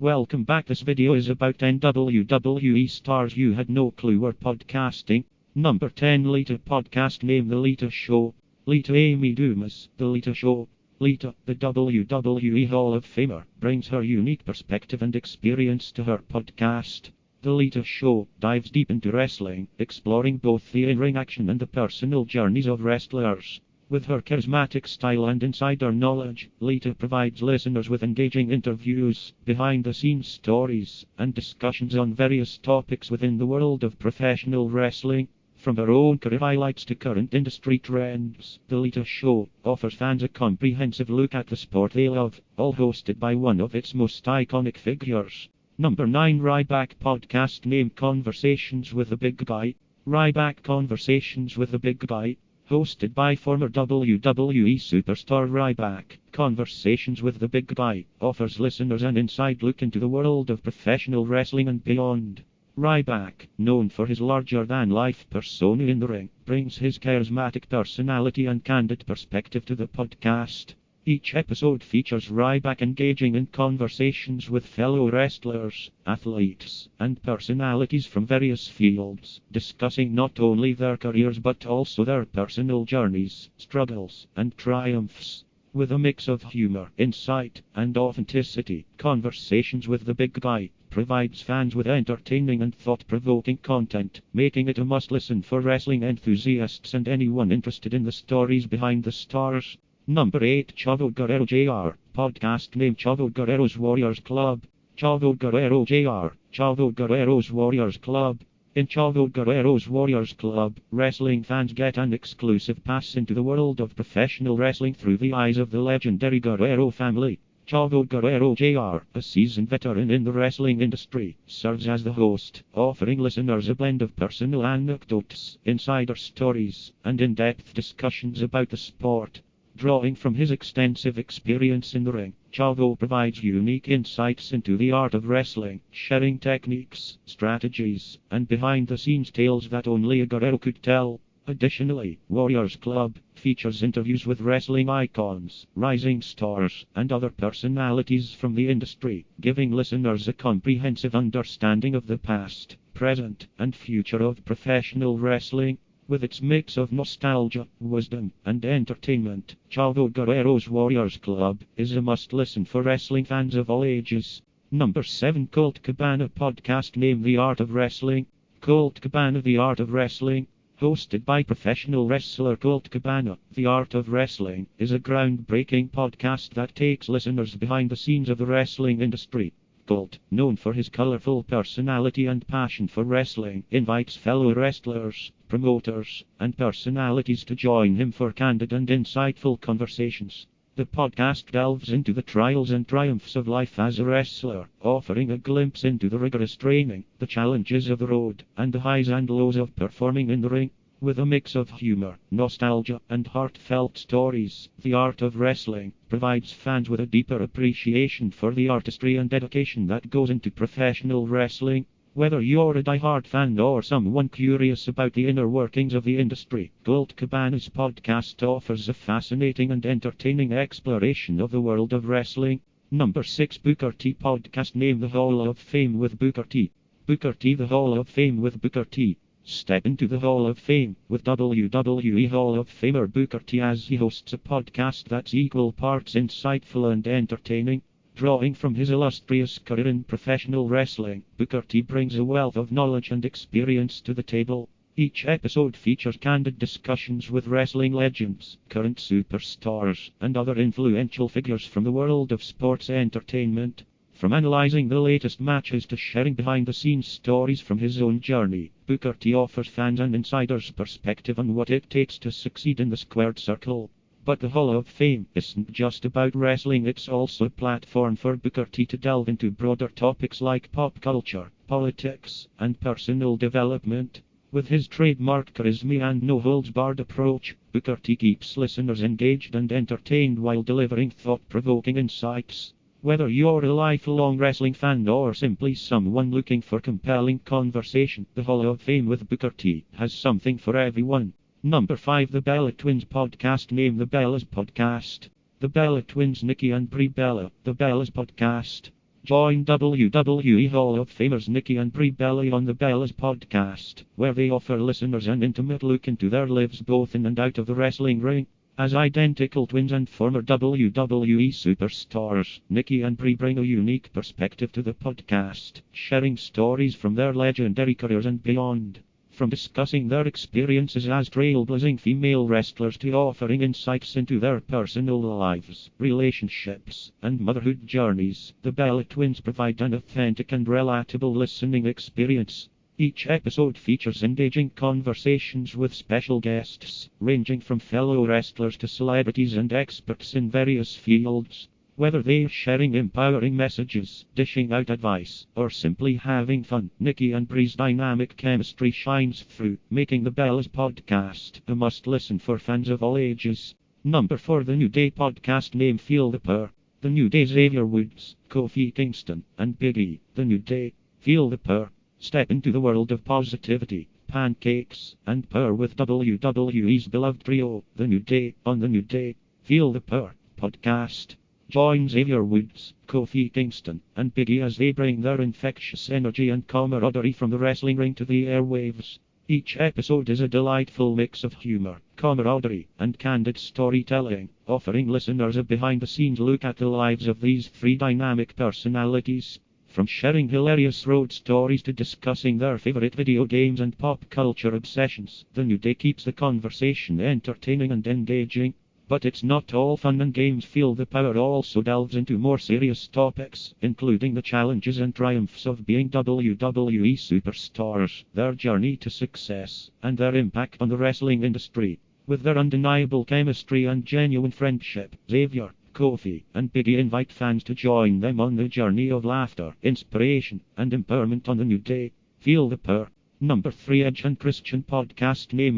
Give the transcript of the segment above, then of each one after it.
Welcome back. This video is about 10 WWE stars you had no clue were podcasting. Number 10, Lita podcast name The Lita Show. Lita Amy Dumas, The Lita Show. Lita, the WWE Hall of Famer, brings her unique perspective and experience to her podcast. The Lita Show dives deep into wrestling, exploring both the in-ring action and the personal journeys of wrestlers. With her charismatic style and insider knowledge, Lita provides listeners with engaging interviews, behind-the-scenes stories, and discussions on various topics within the world of professional wrestling. From her own career highlights to current industry trends, The Lita Show offers fans a comprehensive look at the sport they love, all hosted by one of its most iconic figures. Number 9, Ryback podcast name Conversations with the Big Guy. Ryback Conversations with the Big Guy. Hosted by former WWE Superstar Ryback, Conversations with the Big Guy offers listeners an inside look into the world of professional wrestling and beyond. Ryback, known for his larger-than-life persona in the ring, brings his charismatic personality and candid perspective to the podcast. Each episode features Ryback engaging in conversations with fellow wrestlers, athletes, and personalities from various fields, discussing not only their careers but also their personal journeys, struggles, and triumphs. With a mix of humor, insight, and authenticity, Conversations with the Big Guy provides fans with entertaining and thought-provoking content, making it a must-listen for wrestling enthusiasts and anyone interested in the stories behind the stars. Number 8, Chavo Guerrero Jr. podcast name Chavo Guerrero's Warriors Club. Chavo Guerrero Jr. Chavo Guerrero's Warriors Club. In Chavo Guerrero's Warriors Club, wrestling fans get an exclusive pass into the world of professional wrestling through the eyes of the legendary Guerrero family. Chavo Guerrero Jr., a seasoned veteran in the wrestling industry, serves as the host, offering listeners a blend of personal anecdotes, insider stories, and in-depth discussions about the sport. Drawing from his extensive experience in the ring, Chavo provides unique insights into the art of wrestling, sharing techniques, strategies, and behind-the-scenes tales that only a Guerrero could tell. Additionally, Warriors Club features interviews with wrestling icons, rising stars, and other personalities from the industry, giving listeners a comprehensive understanding of the past, present, and future of professional wrestling. With its mix of nostalgia, wisdom, and entertainment, Chavo Guerrero's Warriors Club is a must-listen for wrestling fans of all ages. Number 7, Colt Cabana podcast name The Art of Wrestling. Colt Cabana The Art of Wrestling. Hosted by professional wrestler Colt Cabana, The Art of Wrestling is a groundbreaking podcast that takes listeners behind the scenes of the wrestling industry. Colt, known for his colorful personality and passion for wrestling, invites fellow wrestlers, promoters, and personalities to join him for candid and insightful conversations. The podcast delves into the trials and triumphs of life as a wrestler, offering a glimpse into the rigorous training, the challenges of the road, and the highs and lows of performing in the ring. With a mix of humor, nostalgia, and heartfelt stories, The Art of Wrestling provides fans with a deeper appreciation for the artistry and dedication that goes into professional wrestling. Whether you're a die-hard fan or someone curious about the inner workings of the industry, Colt Cabana's podcast offers a fascinating and entertaining exploration of the world of wrestling. Number 6, Booker T podcast name The Hall of Fame with Booker T. Booker T The Hall of Fame with Booker T. Step into the Hall of Fame with WWE Hall of Famer Booker T as he hosts a podcast that's equal parts insightful and entertaining. Drawing from his illustrious career in professional wrestling, Booker T brings a wealth of knowledge and experience to the table. Each episode features candid discussions with wrestling legends, current superstars, and other influential figures from the world of sports entertainment. From analyzing the latest matches to sharing behind-the-scenes stories from his own journey, Booker T offers fans an insider's perspective on what it takes to succeed in the squared circle. But the Hall of Fame isn't just about wrestling, it's also a platform for Booker T to delve into broader topics like pop culture, politics, and personal development. With his trademark charisma and no-holds-barred approach, Booker T keeps listeners engaged and entertained while delivering thought-provoking insights. Whether you're a lifelong wrestling fan or simply someone looking for compelling conversation, the Hall of Fame with Booker T has something for everyone. Number 5, The Bella Twins podcast name The Bellas Podcast. The Bella Twins Nikki and Brie Bella, The Bellas Podcast. Join WWE Hall of Famers Nikki and Brie Bella on the Bellas podcast, where they offer listeners an intimate look into their lives both in and out of the wrestling ring. As identical twins and former WWE Superstars, Nikki and Brie bring a unique perspective to the podcast, sharing stories from their legendary careers and beyond. From discussing their experiences as trailblazing female wrestlers to offering insights into their personal lives, relationships, and motherhood journeys, the Bella twins provide an authentic and relatable listening experience. Each episode features engaging conversations with special guests, ranging from fellow wrestlers to celebrities and experts in various fields. Whether they're sharing empowering messages, dishing out advice, or simply having fun, Nikki and Brie's dynamic chemistry shines through, making the Bellas podcast a must-listen for fans of all ages. Number 4. The New Day podcast name Feel the Power. The New Day Xavier Woods, Kofi Kingston, and Big E. The New Day. Feel the power. Step into the world of positivity, pancakes, and power with WWE's beloved trio, The New Day, on The New Day. Feel the Power podcast. Join Xavier Woods, Kofi Kingston, and Big E as they bring their infectious energy and camaraderie from the wrestling ring to the airwaves. Each episode is a delightful mix of humor, camaraderie, and candid storytelling, offering listeners a behind-the-scenes look at the lives of these three dynamic personalities. From sharing hilarious road stories to discussing their favorite video games and pop culture obsessions, The New Day keeps the conversation entertaining and engaging. But it's not all fun and games. Feel the Power also delves into more serious topics, including the challenges and triumphs of being WWE Superstars, their journey to success, and their impact on the wrestling industry. With their undeniable chemistry and genuine friendship, Xavier, Kofi, and Big E invite fans to join them on the journey of laughter, inspiration, and empowerment on The New Day. Feel the Power. Number 3. Edge and Christian podcast name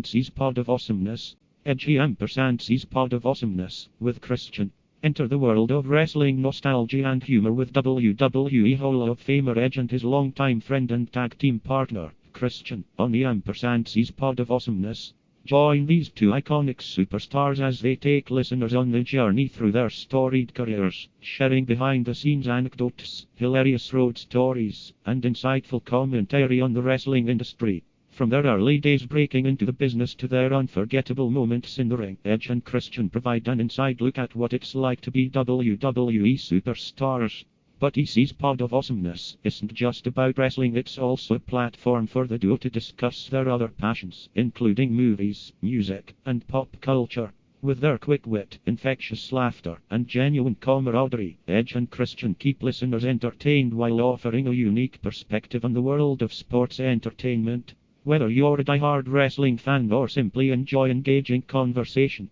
&C's Pod of Awesomeness. Edgy &C's Pod of Awesomeness, with Christian. Enter the world of wrestling nostalgia and humor with WWE Hall of Famer Edge and his longtime friend and tag team partner, Christian, on the &C's Pod of Awesomeness. Join these two iconic superstars as they take listeners on the journey through their storied careers, sharing behind-the-scenes anecdotes, hilarious road stories, and insightful commentary on the wrestling industry. From their early days breaking into the business to their unforgettable moments in the ring, Edge and Christian provide an inside look at what it's like to be WWE Superstars. But EC's Pod of Awesomeness isn't just about wrestling, it's also a platform for the duo to discuss their other passions, including movies, music, and pop culture. With their quick wit, infectious laughter, and genuine camaraderie, Edge and Christian keep listeners entertained while offering a unique perspective on the world of sports entertainment. Whether you're a die-hard wrestling fan or simply enjoy engaging conversation,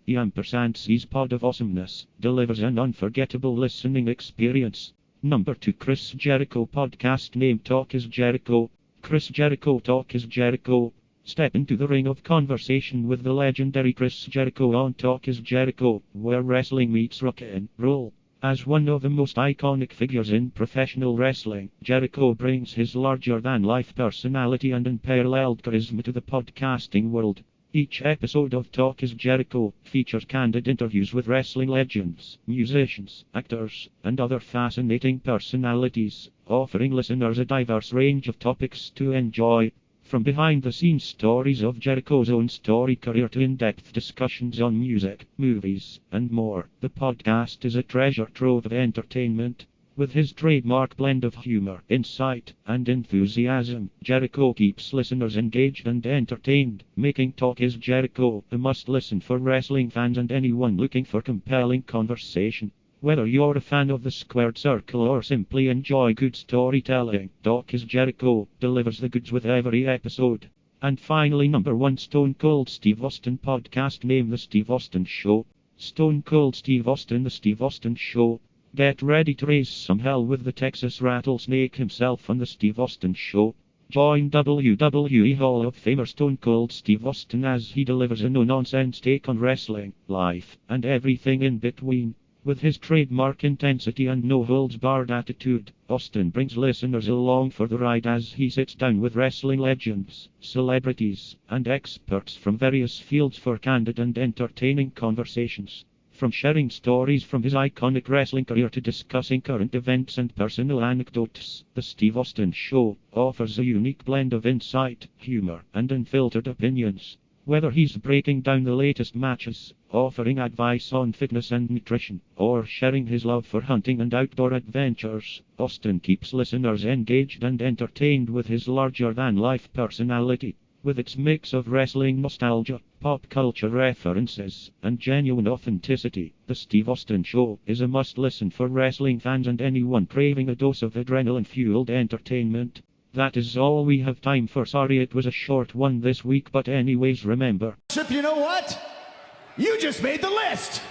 &C's Pod of Awesomeness delivers an unforgettable listening experience. Number 2. Chris Jericho podcast name Talk is Jericho. Chris Jericho Talk is Jericho. Step into the ring of conversation with the legendary Chris Jericho on Talk is Jericho, where wrestling meets rock and roll. As one of the most iconic figures in professional wrestling, Jericho brings his larger-than-life personality and unparalleled charisma to the podcasting world. Each episode of Talk is Jericho features candid interviews with wrestling legends, musicians, actors, and other fascinating personalities, offering listeners a diverse range of topics to enjoy. From behind-the-scenes stories of Jericho's own storied career to in-depth discussions on music, movies, and more, the podcast is a treasure trove of entertainment. With his trademark blend of humor, insight, and enthusiasm, Jericho keeps listeners engaged and entertained, making Talk is Jericho a must-listen for wrestling fans and anyone looking for compelling conversation. Whether you're a fan of the Squared Circle or simply enjoy good storytelling, Talk is Jericho delivers the goods with every episode. And finally, number 1. Stone Cold Steve Austin podcast name The Steve Austin Show. Stone Cold Steve Austin, The Steve Austin Show. Get ready to raise some hell with the Texas Rattlesnake himself on The Steve Austin Show. Join WWE Hall of Famer Stone Cold Steve Austin as he delivers a no-nonsense take on wrestling, life, and everything in between. With his trademark intensity and no-holds-barred attitude, Austin brings listeners along for the ride as he sits down with wrestling legends, celebrities, and experts from various fields for candid and entertaining conversations. From sharing stories from his iconic wrestling career to discussing current events and personal anecdotes, The Steve Austin Show offers a unique blend of insight, humor, and unfiltered opinions. Whether he's breaking down the latest matches, offering advice on fitness and nutrition, or sharing his love for hunting and outdoor adventures, Austin keeps listeners engaged and entertained with his larger-than-life personality. With its mix of wrestling nostalgia, pop culture references, and genuine authenticity, The Steve Austin Show is a must-listen for wrestling fans and anyone craving a dose of adrenaline-fueled entertainment. That is all we have time for. Sorry it was a short one this week, but anyways, remember. You know what? You just made the list!